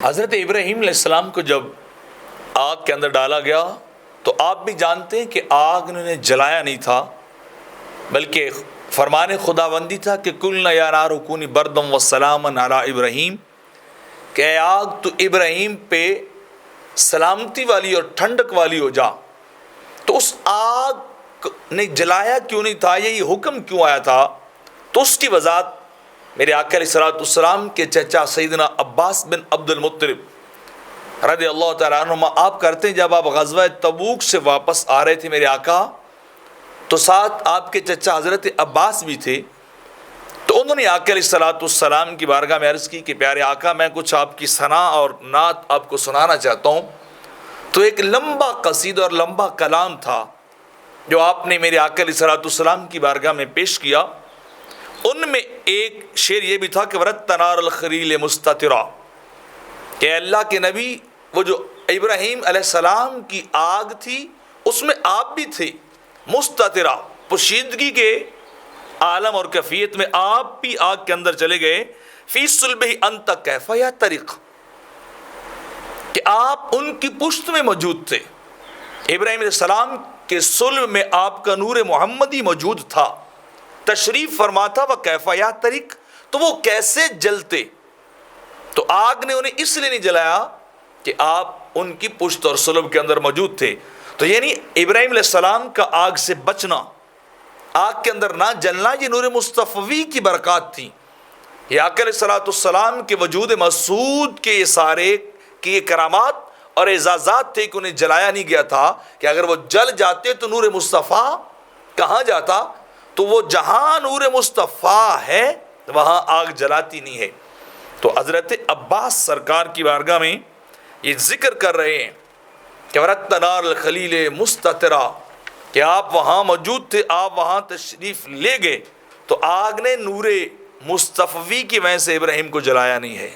حضرت ابراہیم علیہ السلام کو جب آگ کے اندر ڈالا گیا تو آپ بھی جانتے ہیں کہ آگ انہوں نے جلایا نہیں تھا، بلکہ فرمان خداوندی تھا کہ قُلْنَا يَا نَارُ كُونِي بَرْدًا وَسَلَامًا عَلَىٰ ابراہیم، کہ اے آگ تو ابراہیم پہ سلامتی والی اور ٹھنڈک والی ہو جا۔ تو اس آگ نے جلایا کیوں نہیں تھا، یہ حکم کیوں آیا تھا؟ تو اس کی وضاحت میرے آقا علیہ السلام کے چچا سیدنا عباس بن عبد المطلب رضی اللہ تعالیٰ عنہما آپ کرتے ہیں، جب آپ غزوہ تبوک سے واپس آ رہے تھے میرے آقا، تو ساتھ آپ کے چچا حضرت عباس بھی تھے۔ تو انہوں نے آقا علیہ السلام کی بارگاہ میں عرض کی کہ پیارے آقا، میں کچھ آپ کی ثنا اور نعت آپ کو سنانا چاہتا ہوں۔ تو ایک لمبا قصیدہ اور لمبا کلام تھا جو آپ نے میرے آقا علیہ السلام کی بارگاہ میں پیش کیا۔ ان میں ایک شعر یہ بھی تھا کہ وَرَدْتَ نَارَ الْخَلِيلِ مُسْتَتِرًا، کہ اللہ کے نبی وہ جو ابراہیم علیہ السلام کی آگ تھی اس میں آپ بھی تھے، مستترا، پوشیدگی کے عالم اور کیفیت میں آپ بھی آگ کے اندر چلے گئے۔ فی صلبہ انت کیف یا طریق، کہ آپ ان کی پشت میں موجود تھے۔ ابراہیم علیہ السلام کے صلب میں آپ کا نور محمدی موجود تھا، تشریف فرما تھا۔ وہ کیف یا طریق، تو وہ کیسے جلتے؟ تو آگ نے انہیں اس لیے نہیں جلایا کہ آپ ان کی پشت اور صلب کے اندر موجود تھے۔ تو یعنی ابراہیم علیہ السلام کا آگ سے بچنا، آگ کے اندر نہ جلنا، یہ نور مصطفی کی برکات تھی۔ یہ آقا علیہ السلام کے وجود مسعود کے سارے کی یہ کرامات اور اعزازات تھے کہ انہیں جلایا نہیں گیا تھا، کہ اگر وہ جل جاتے تو نور مصطفیٰ کہاں جاتا؟ تو وہ جہاں نور مصطفیٰ ہے وہاں آگ جلاتی نہیں ہے۔ تو حضرت عباس سرکار کی بارگاہ میں یہ ذکر کر رہے ہیں کہ وَرَدْتَ نَارَ الْخَلِيلِ مُسْتَتِرًا، کہ آپ وہاں موجود تھے، آپ وہاں تشریف لے گئے، تو آگ نے نور مصطفی کی وجہ سے ابراہیم کو جلایا نہیں ہے۔